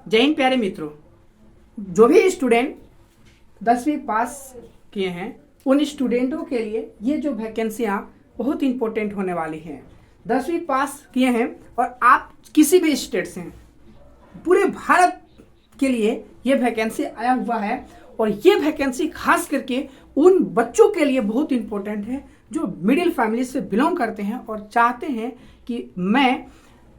जय हिंद प्यारे मित्रों। जो भी स्टूडेंट 10वीं पास किए हैं उन स्टूडेंटों के लिए ये जो वैकेंसियाँ बहुत इंपॉर्टेंट होने वाली हैं। 10वीं पास किए हैं और आप किसी भी स्टेट से हैं, पूरे भारत के लिए ये वैकेंसी आया हुआ है। और ये वैकेंसी खास करके उन बच्चों के लिए बहुत इंपॉर्टेंट है जो मिडिल फैमिली से बिलोंग करते हैं और चाहते हैं कि मैं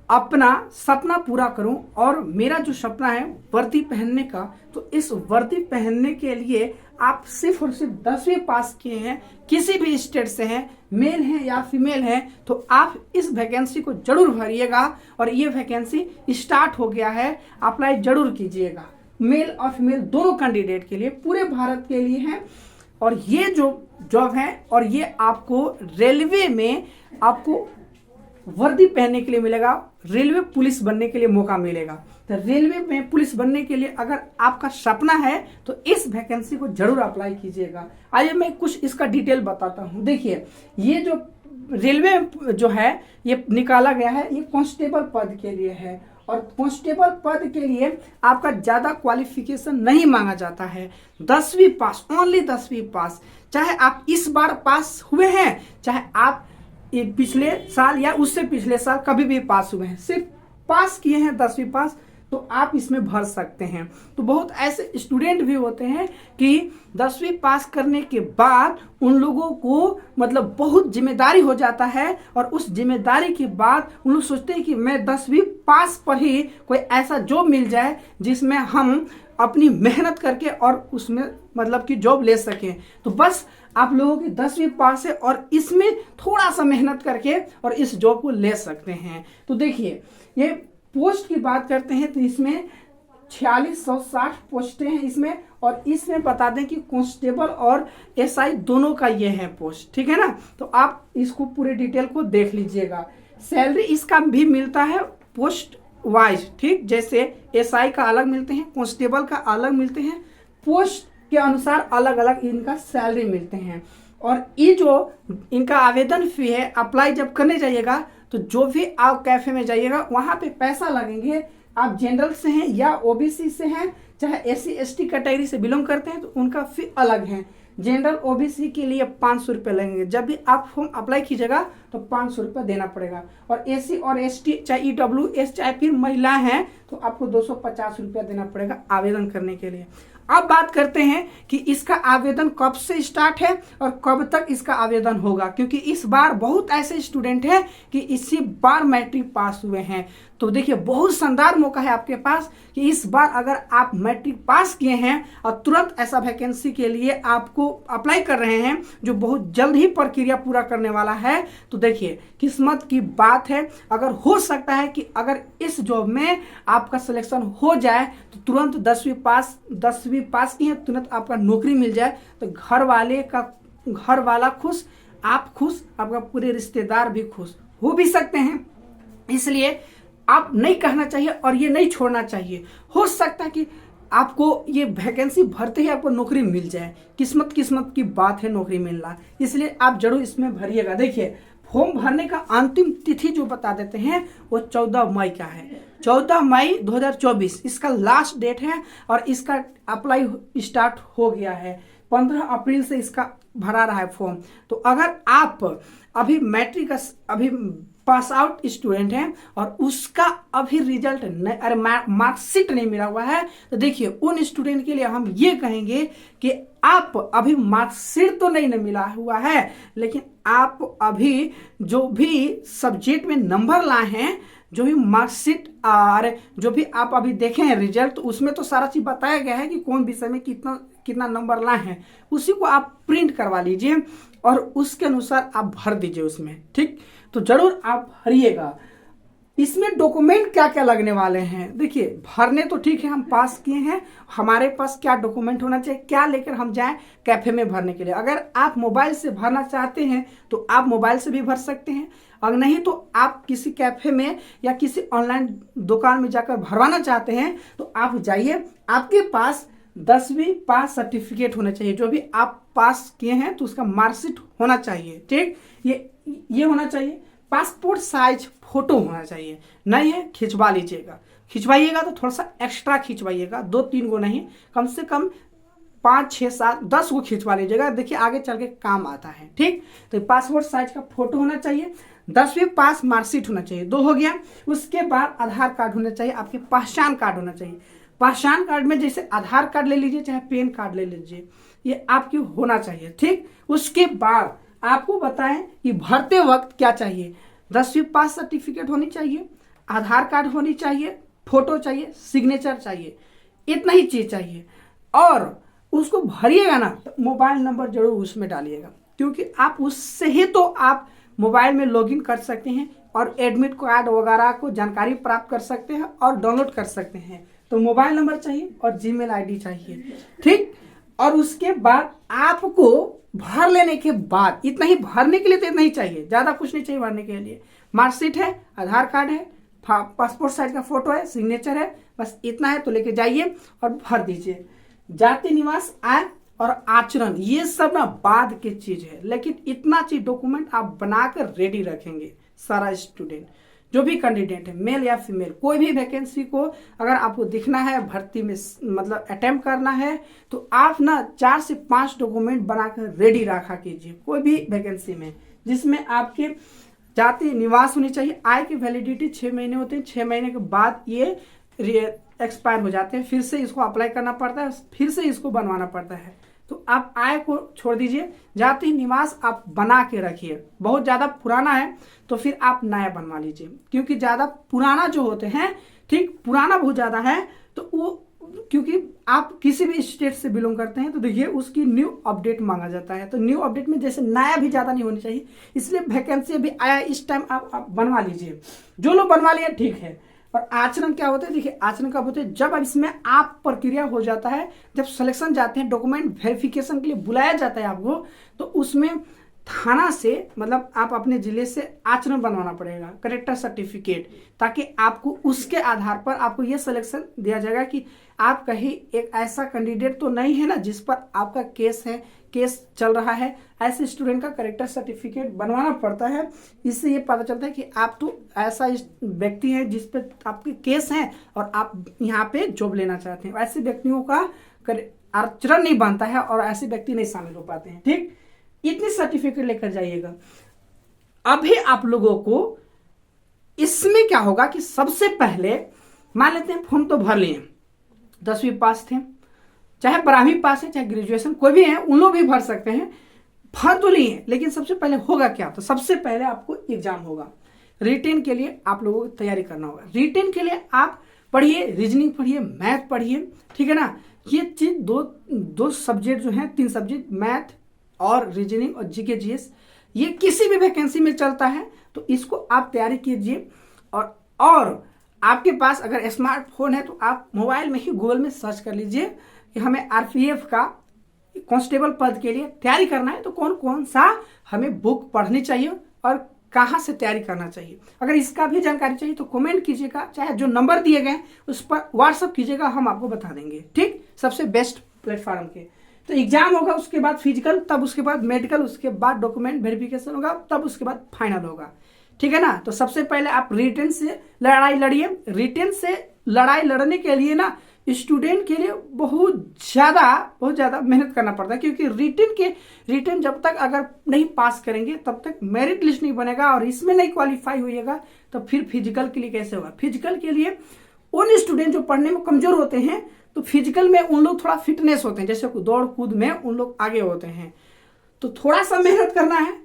अपना सपना पूरा करूं और मेरा जो सपना है वर्दी पहनने का, तो इस वर्दी पहनने के लिए आप सिर्फ और सिर्फ 10वीं पास किए हैं, किसी भी स्टेट से हैं, मेल हैं या फीमेल हैं, तो आप इस वैकेंसी को जरूर भरिएगा। और ये वैकेंसी स्टार्ट हो गया है, अप्लाई जरूर कीजिएगा। मेल और फीमेल दोनों कैंडिडेट के लिए, पूरे भारत के लिए है। और ये जो जॉब है और ये आपको रेलवे में आपको वर्दी पहनने के लिए मिलेगा, रेलवे पुलिस बनने के लिए मौका मिलेगा। तो रेलवे में पुलिस बनने के लिए अगर आपका सपना है तो इस वैकेंसी को जरूर अप्लाई कीजिएगा। आइए मैं कुछ इसका डिटेल बताता हूँ। देखिए, ये जो रेलवे जो है ये निकाला गया है, ये कांस्टेबल पद के लिए है। और कांस्टेबल पद के लिए आपका ज़्यादा क्वालिफिकेशन नहीं मांगा जाता है। 10वीं पास, ओनली 10वीं पास। चाहे आप इस बार पास हुए हैं, चाहे आप ये पिछले साल या उससे पिछले साल कभी भी पास हुए हैं, सिर्फ पास किए हैं 10वीं पास, तो आप इसमें भर सकते हैं। तो बहुत ऐसे स्टूडेंट भी होते हैं कि 10वीं पास करने के बाद उन लोगों को मतलब बहुत जिम्मेदारी हो जाता है और उस जिम्मेदारी के बाद उन लोग सोचते हैं कि मैं 10वीं पास पर ही कोई ऐसा जॉब मिल जाए जिसमें हम अपनी मेहनत करके और उसमें मतलब कि जॉब ले सकें। तो बस आप लोगों की 10वीं पास है और इसमें थोड़ा सा मेहनत करके और इस जॉब को ले सकते हैं। तो देखिए, ये पोस्ट की बात करते हैं तो इसमें 4660 पोस्टें हैं इसमें। और इसमें बता दें कि कांस्टेबल और एसआई दोनों का ये है पोस्ट, ठीक है ना। तो आप इसको पूरे डिटेल को देख लीजिएगा। सैलरी इसका भी मिलता है पोस्ट वाइज, ठीक, जैसे एसआई का अलग मिलते हैं, कांस्टेबल का अलग मिलते हैं, पोस्ट के अनुसार अलग अलग इनका सैलरी मिलते हैं। और ये जो इनका आवेदन फी है, अप्लाई जब करने जाइएगा तो जो भी आप कैफे में जाइएगा वहाँ पे पैसा लगेंगे। आप जनरल से हैं या ओबीसी से हैं, चाहे एससी एसटी कैटेगरी से बिलोंग करते हैं, तो उनका फी अलग है। जनरल ओबीसी के लिए 500 रुपये लगेंगे। जब भी आप फॉर्म अप्लाई कीजिएगा तो 500 रुपये देना पड़ेगा। और एससी और एसटी, चाहे ईडब्ल्यूएस, चाहे फिर महिला हैं, तो आपको 250 रुपया देना पड़ेगा आवेदन करने के लिए। अब बात करते हैं कि इसका आवेदन कब से स्टार्ट है और कब तक इसका आवेदन होगा, क्योंकि इस बार बहुत ऐसे स्टूडेंट हैं कि इसी बार मैट्रिक पास हुए हैं। तो देखिए, बहुत शानदार मौका है आपके पास कि इस बार अगर आप मैट्रिक पास किए हैं और तुरंत ऐसा वैकेंसी के लिए आपको अप्लाई कर रहे हैं जो बहुत जल्द ही प्रक्रिया पूरा करने वाला है, तो देखिए किस्मत की बात है। अगर हो सकता है कि अगर इस जॉब में आपका सिलेक्शन हो जाए तो तुरंत 10वीं पास की है, तुरंत आपका नौकरी मिल जाए, तो घर वाला खुश, आप खुश, आपका पूरे रिश्तेदार भी खुश हो भी सकते हैं। इसलिए आप नहीं कहना चाहिए और ये नहीं छोड़ना चाहिए। हो सकता है कि आपको ये वैकेंसी भरते ही आपको नौकरी मिल जाए। किस्मत की बात है नौकरी मिलना, इसलिए आप जरूर इसमें भरिएगा। देखिए, फॉर्म भरने का अंतिम तिथि जो बता देते हैं वो 14 मई का है। 14 मई 2024 इसका लास्ट डेट है और इसका अप्लाई स्टार्ट हो गया है। 15 अप्रैल से इसका भरा रहा है फॉर्म। तो अगर आप अभी मैट्रिक अभी पास आउट स्टूडेंट हैं और उसका अभी रिजल्ट अरे मार्कशीट नहीं मिला हुआ है, तो देखिए उन स्टूडेंट के लिए हम ये कहेंगे कि आप अभी मार्कशीट तो नहीं मिला हुआ है, लेकिन आप अभी जो भी सब्जेक्ट में नंबर लाए हैं, जो भी मार्कशीट और जो भी आप अभी देखे हैं रिजल्ट, तो उसमें तो सारा चीज बताया गया है कि कौन विषय में कितना नंबर लाए हैं। उसी को आप प्रिंट करवा लीजिए और उसके अनुसार आप भर दीजिए उसमें, ठीक। तो जरूर आप भरिएगा। इसमें डॉक्यूमेंट क्या क्या लगने वाले हैं, देखिए भरने तो ठीक है, हम पास किए हैं, हमारे पास क्या डॉक्यूमेंट होना चाहिए, क्या लेकर हम जाएं कैफे में भरने के लिए। अगर आप मोबाइल से भरना चाहते हैं तो आप मोबाइल से भी भर सकते हैं, अगर नहीं तो आप किसी कैफे में या किसी ऑनलाइन दुकान में जाकर भरवाना चाहते हैं तो आप जाइए। आपके पास 10वीं पास सर्टिफिकेट होना चाहिए, जो भी आप पास किए हैं तो उसका मार्कशीट होना चाहिए, ठीक। ये होना चाहिए। पासपोर्ट साइज फोटो होना चाहिए, नहीं है खिंचवा लीजिएगा। खिंचवाइएगा तो थोड़ा सा एक्स्ट्रा खिंचवाइएगा, 2-3 गो नहीं, कम से कम 5, 6, 7, 10 गो खिंचवा लीजिएगा, देखिए आगे चल के काम आता है। ठीक, तो पासपोर्ट साइज का फोटो होना चाहिए, 10वीं पास मार्कशीट होना चाहिए, 2 हो गया। उसके बाद आधार कार्ड होना चाहिए, आपके पहचान कार्ड होना चाहिए। पहचान कार्ड में जैसे आधार कार्ड ले लीजिए चाहे पैन कार्ड ले लीजिए, ये आपके होना चाहिए। ठीक, उसके बाद आपको बताएं कि भरते वक्त क्या चाहिए, 10वीं पास सर्टिफिकेट होनी चाहिए, आधार कार्ड होनी चाहिए, फोटो चाहिए, सिग्नेचर चाहिए, इतना ही चीज चाहिए। और उसको भरिएगा ना तो मोबाइल नंबर जरूर उसमें डालिएगा, क्योंकि आप उससे ही तो आप मोबाइल में लॉगिन कर सकते हैं और एडमिट कार्ड वगैरह को जानकारी प्राप्त कर सकते हैं और डाउनलोड कर सकते हैं। तो मोबाइल नंबर चाहिए और जीमेल आईडी चाहिए। ठीक, और उसके बाद आपको भर लेने के बाद, इतना ही भरने के लिए तो इतना ही चाहिए, ज्यादा कुछ नहीं चाहिए भरने के लिए। मार्कशीट है, आधार कार्ड है, पासपोर्ट साइज का फोटो है, सिग्नेचर है, बस इतना है तो लेके जाइए और भर दीजिए। जाति, निवास, आय और आचरण, ये सब ना बाद की चीज है, लेकिन इतना चीज डॉक्यूमेंट आप बनाकर रेडी रखेंगे। सारा स्टूडेंट जो भी कैंडिडेट है, मेल या फीमेल, कोई भी वैकेंसी को अगर आपको दिखना है, भर्ती में मतलब अटेम्प्ट करना है, तो आप ना 4 से 5 डॉक्यूमेंट बनाकर रेडी रखा कीजिए कोई भी वैकेंसी में, जिसमें आपके जाति, निवास होनी चाहिए। आय की वैलिडिटी 6 महीने होते हैं, 6 महीने के बाद ये एक्सपायर हो जाते हैं, फिर से इसको अप्लाई करना पड़ता है, फिर से इसको बनवाना पड़ता है। तो आप आय को छोड़ दीजिए, जाति, निवास आप बना के रखिए। बहुत ज़्यादा पुराना है तो फिर आप नया बनवा लीजिए, क्योंकि ज़्यादा पुराना जो होते हैं, ठीक, पुराना बहुत ज़्यादा है तो वो, क्योंकि आप किसी भी स्टेट से बिलोंग करते हैं तो देखिए उसकी न्यू अपडेट मांगा जाता है। तो न्यू अपडेट में जैसे नया भी ज़्यादा नहीं होनी चाहिए, इसलिए वैकेंसी अभी आया इस टाइम आप बनवा लीजिए। जो लोग बनवा लिए ठीक है। और आचरण क्या होता है, देखिए आचरण कब होते हैं, जब इसमें आप प्रक्रिया हो जाता है, जब सिलेक्शन जाते हैं, डॉक्यूमेंट वेरिफिकेशन के लिए बुलाया जाता है आपको, तो उसमें थाना से मतलब आप अपने जिले से आचरण बनवाना पड़ेगा, करेक्टर सर्टिफिकेट, ताकि आपको उसके आधार पर आपको ये सिलेक्शन दिया जाएगा कि आप कहीं एक ऐसा कैंडिडेट तो नहीं है ना जिस पर आपका केस है, केस चल रहा है। ऐसे स्टूडेंट का करेक्टर सर्टिफिकेट बनवाना पड़ता है। इससे ये पता चलता है कि आप तो ऐसा व्यक्ति है जिस पर आपके केस हैं और आप यहाँ पे जॉब लेना चाहते हैं। ऐसे व्यक्तियों का आचरण नहीं बनता है और ऐसे व्यक्ति नहीं शामिल हो पाते हैं। ठीक, इतनी सर्टिफिकेट लेकर जाइएगा। अभी आप लोगों को इसमें क्या होगा कि सबसे पहले मान लेते हैं फॉर्म तो भर लिए, 10वीं पास थे, चाहे 12वीं पास है, चाहे ग्रेजुएशन कोई भी है, उन लोग भी भर सकते हैं। भर तो लिए, लेकिन सबसे पहले होगा क्या, तो सबसे पहले आपको एग्जाम होगा। रिटेन के लिए आप लोगों को तैयारी करना होगा। रिटेन के लिए आप पढ़िए, रीजनिंग पढ़िए, मैथ पढ़िए, ठीक है ना। ये चीज दो सब्जेक्ट जो हैं, 3 सब्जेक्ट, मैथ और रीजनिंग और जीके जीएस, ये किसी भी वैकेंसी में चलता है, तो इसको आप तैयारी कीजिए। और आपके पास अगर स्मार्टफोन है तो आप मोबाइल में ही गूगल में सर्च कर लीजिए कि हमें आरपीएफ का कांस्टेबल पद के लिए तैयारी करना है, तो कौन कौन सा हमें बुक पढ़नी चाहिए और कहाँ से तैयारी करना चाहिए। अगर इसका भी जानकारी चाहिए तो कमेंट कीजिएगा, चाहे जो नंबर दिए गए उस पर व्हाट्सअप कीजिएगा, हम आपको बता देंगे। ठीक, सबसे बेस्ट प्लेटफॉर्म के। तो एग्जाम होगा, उसके बाद फिजिकल, तब उसके बाद मेडिकल, उसके बाद डॉक्यूमेंट वेरिफिकेशन होगा, तब उसके बाद फाइनल होगा। ठीक है ना। तो सबसे पहले आप रिटेन से लड़ाई लड़िए। रिटेन से लड़ाई लड़ने के लिए ना स्टूडेंट के लिए बहुत ज़्यादा मेहनत करना पड़ता है, क्योंकि रिटेन जब तक अगर नहीं पास करेंगे तब तक मेरिट लिस्ट नहीं बनेगा, और इसमें नहीं क्वालिफाई होइएगा तो फिर फिजिकल के लिए कैसे होगा। फिजिकल के लिए उन स्टूडेंट जो पढ़ने में कमजोर होते हैं, तो फिजिकल में उन लोग थोड़ा फिटनेस होते हैं, जैसे दौड़ कूद में उन लोग आगे होते हैं, तो थोड़ा सा मेहनत करना है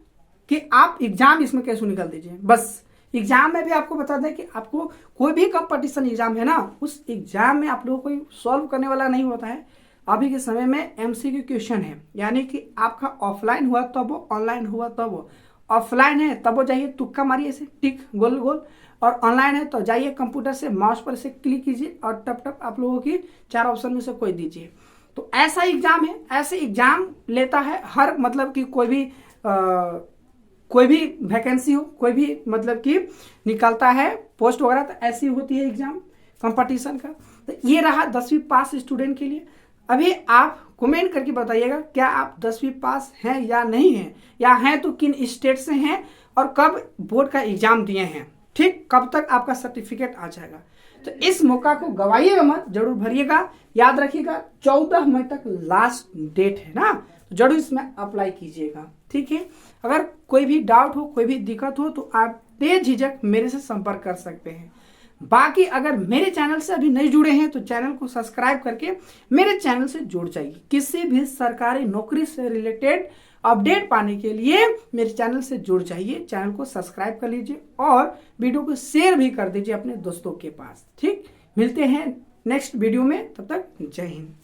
कि आप एग्जाम इसमें कैसे निकल दीजिए। बस एग्जाम में भी आपको बता दें कि आपको कोई भी कंपटीशन एग्जाम है ना, उस एग्जाम में आप लोगों को सॉल्व करने वाला नहीं होता है। अभी के समय में एमसीक्यू क्वेश्चन है, यानी कि आपका ऑफलाइन हुआ तब वो, ऑनलाइन हुआ तब वो। ऑफलाइन है तब वो जाइए तुक्का मारिए ऐसे टिक गोल गोल, और ऑनलाइन है तो जाइए कंप्यूटर से माउस पर से क्लिक कीजिए और टप टप आप लोगों की 4 ऑप्शन में से कोई दीजिए। तो ऐसा एग्जाम है, ऐसे एग्जाम लेता है हर, मतलब कि कोई भी वैकेंसी हो, कोई भी मतलब कि निकलता है पोस्ट वगैरह, तो ऐसी होती है एग्जाम कंपटीशन का। तो ये रहा 10वीं पास स्टूडेंट के लिए। अभी आप कमेंट करके बताइएगा क्या आप 10वीं पास हैं या नहीं हैं, या हैं तो किन स्टेट से हैं और कब बोर्ड का एग्जाम दिए हैं। ठीक, कब तक आपका सर्टिफिकेट आ जाएगा। तो इस मौका को गवाइएगा मत, जरूर भरिएगा। याद रखिएगा 14 मई तक लास्ट डेट है ना, तो जरूर इसमें अप्लाई कीजिएगा। ठीक है, अगर कोई भी डाउट हो, कोई भी दिक्कत हो तो आप बेझिझक मेरे से संपर्क कर सकते हैं। बाकी अगर मेरे चैनल से अभी नहीं जुड़े हैं तो चैनल को सब्सक्राइब करके मेरे चैनल से जुड़ जाइए। किसी भी सरकारी नौकरी से रिलेटेड अपडेट पाने के लिए मेरे चैनल से जुड़ जाइए, चैनल को सब्सक्राइब कर लीजिए और वीडियो को शेयर भी कर दीजिए अपने दोस्तों के पास। ठीक, मिलते हैं नेक्स्ट वीडियो में, तब तक जय हिंद।